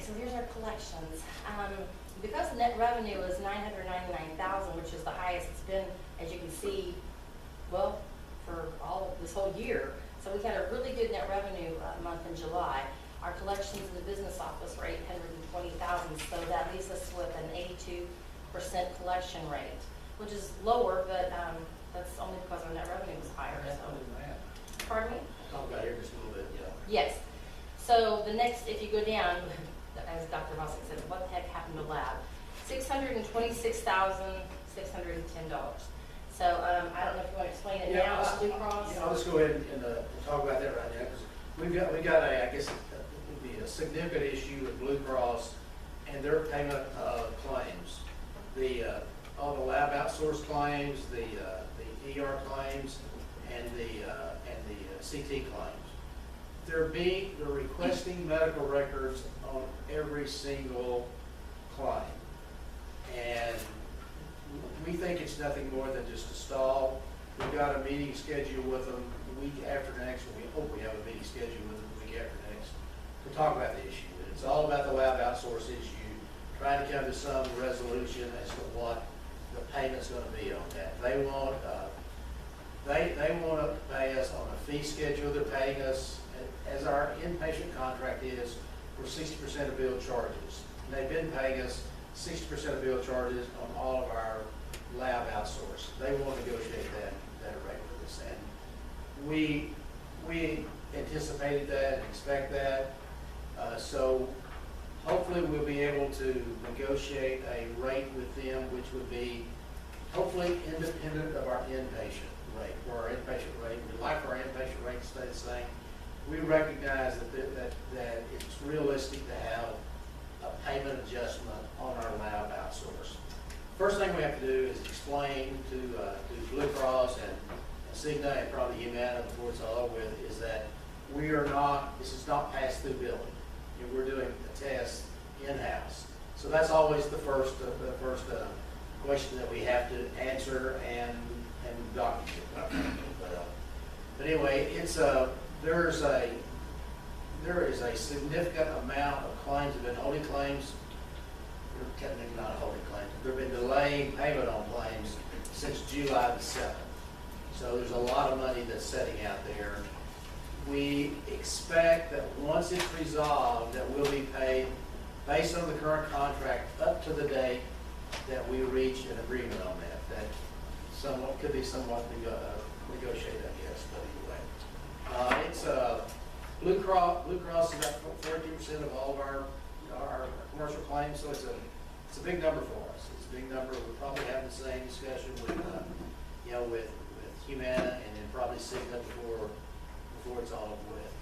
so here's our collections. Because net revenue is $999,000, which is the highest it's been, as you can see, well, for all of this whole year. So we had a really good net revenue month in July. Our collections in the business office were $820,000, so that leaves us with an 82% collection rate, which is lower, but that's only because our net revenue was higher. So. Pardon me? Talk about here just a little bit, yeah. Yes. So the next, if you go down, as Dr. Vossick said, what the heck happened to lab? $626,610. So I don't know if you want to explain it now. Blue Cross. Yeah, I'll just go ahead and talk about that right now, because we got a, I guess it would be a significant issue with Blue Cross and their payment claims. All the lab outsource claims, the ER claims, and the CT claims. They're requesting medical records on every single claim. And we think it's nothing more than just a stall. We've got a meeting scheduled with them the week after next, and we hope we have a meeting scheduled with them the week after next to talk about the issue. It's all about the lab outsource issue, trying to come to some resolution as to what the payment's going to be on that. They want to pay us on a fee schedule. They're paying us, as our inpatient contract is, for 60% of bill charges. And they've been paying us 60% of bill charges on all of our lab outsource. They want to negotiate that rate with us. And we anticipated that and expect that. So hopefully we'll be able to negotiate a rate with them which would be hopefully independent of our inpatient rate, or our inpatient rate. We'd like our inpatient rate to stay the same. We recognize that it's realistic to have a payment adjustment on our lab outsource. First thing we have to do is explain to Blue Cross and Cigna and probably Humana before it's all over with, is that this is not pass-through billing. We're doing a test in-house. So that's always the first question that we have to answer and document. But anyway, there is a significant amount of claims that have been holding claims. They're technically not holding claims. They've been delaying payment on claims since July the 7th. So there's a lot of money that's sitting out there. We expect that once it's resolved, that we'll be paid based on the current contract up to the date that we reach an agreement on that. That could be somewhat negotiated, I guess, but anyway. It's Blue Cross is about 30% of all of our commercial claims, so it's a big number for us. It's a big number. We'll probably have the same discussion with Humana and then probably Cigna before it's all over with.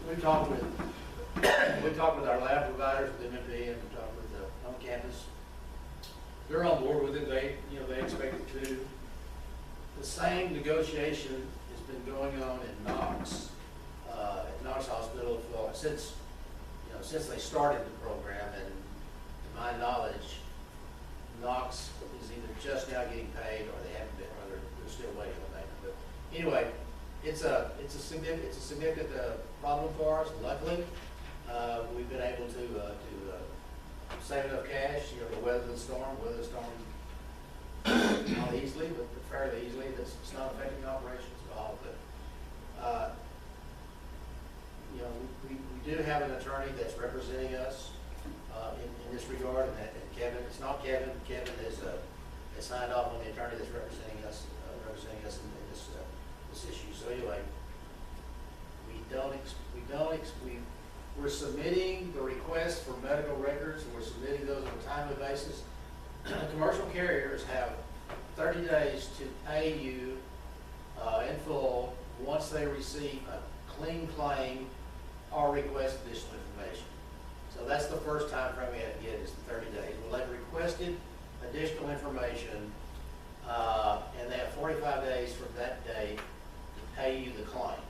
We talked with our lab providers, with MMP, and we talked with the on campus. They're on board with it. They expect it to. The same negotiation has been going on in Knox, at Knox Hospital since they started the program, and to my knowledge, Knox is either just now getting paid or they haven't been, or they're still waiting on that. But anyway, it's a significant problem for us. Luckily, we've been able to save enough cash, to weather the storm. Not easily, but fairly easily. It's not affecting operations at all. But we do have an attorney that's representing us in this regard, and Kevin. It's not Kevin. Kevin is signed off on the attorney that's representing us in this issue. So anyway, we're submitting the request for medical records, and we're submitting those on a timely basis. Commercial carriers have 30 days to pay you in full once they receive a clean claim or request additional information. So that's the first time frame we have to get, is the 30 days. Well, they've requested additional information, and they have 45 days from that date to pay you the claim.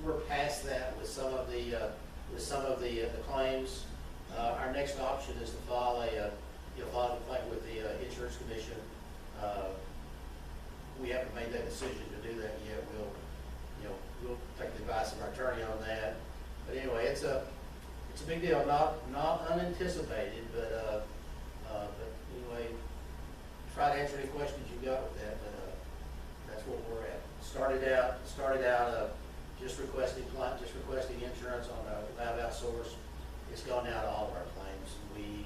We're past that with some of the claims. Our next option is to file a complaint with the Insurance Commission. We haven't made that decision to do that yet. We'll take the advice of our attorney on that. But anyway, it's it's a big deal, not unanticipated, but anyway, try to answer any questions you got with that, but, that's where we're at. Started out, just requesting insurance on a lab outsource. It's gone down to all of our claims. We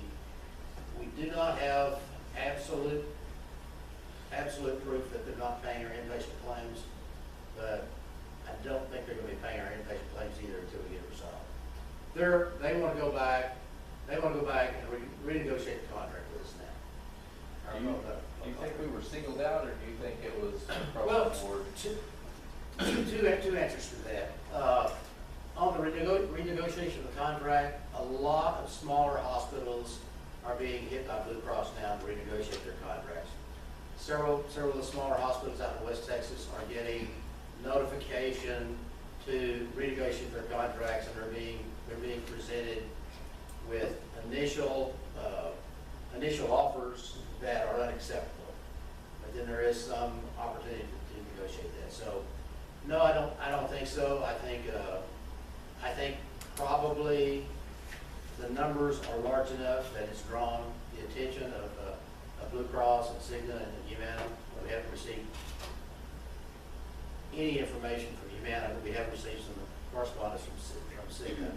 do not have absolute proof that they're not paying our inpatient claims, but I don't think they're gonna be paying our inpatient claims either until we get it resolved. They wanna go back and renegotiate the contract with us now. Do you think we were singled out, or do you think it was Well, across the board? two answers to that. On the renegotiation of the contract, a lot of smaller hospitals are being hit by Blue Cross now to renegotiate their contracts. Several of the smaller hospitals out in West Texas are getting notification to renegotiate their contracts, and they're being presented with initial offers that are unacceptable. But then there is some opportunity to negotiate that. So, no, I don't think so. I think probably the numbers are large enough that it's drawn the attention of Blue Cross and Cigna and Humana. We haven't received any information from Humana, but we have received some correspondence from Cigna.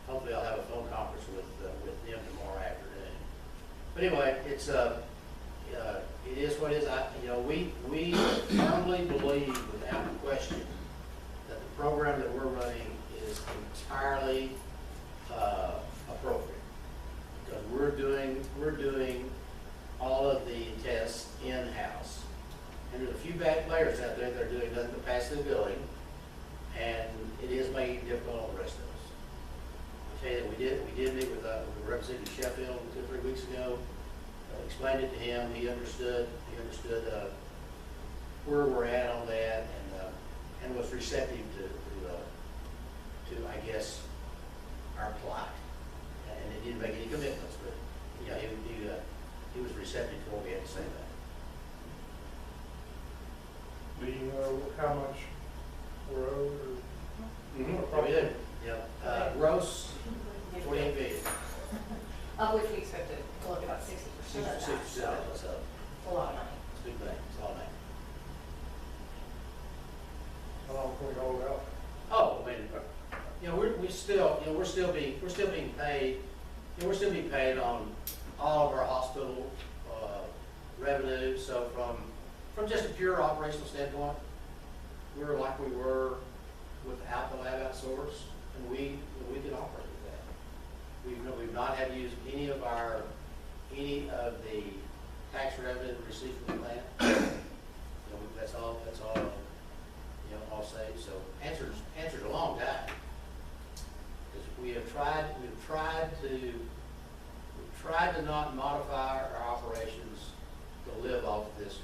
Hopefully I'll have a phone conference with them tomorrow afternoon. But anyway, it is what it is. We firmly believe without question that the program that we're running is entirely appropriate, because we're doing all of the tests in-house. And there's a few bad players out there that are doing nothing but pass through billing, and it is making it difficult on the rest of us. I tell you, we did meet with Representative Sheffield 2 or 3 weeks ago. Explained it to him. He understood where we're at on that, and was receptive to I guess our plight. And it didn't make any commitments, but yeah, he was receptive to what we had to say about it. Do you know how much we're owed, or? We did. Yeah. Gross 48 billion. Of which we expect to collect about 60% of that. 60%, So so it's a lot of money. it's a big thing. It's a lot of money. How long can we hold out? Oh, I mean, we're still being paid. We're still being paid on all of our hospital revenue. So from just a pure operational standpoint, we're like we were without the lab outsource, and we can operate with that. We've not had to use any of the tax revenue received from the plant. That's all all saved. So answers a long time. Because we've tried to not modify our operations to live off this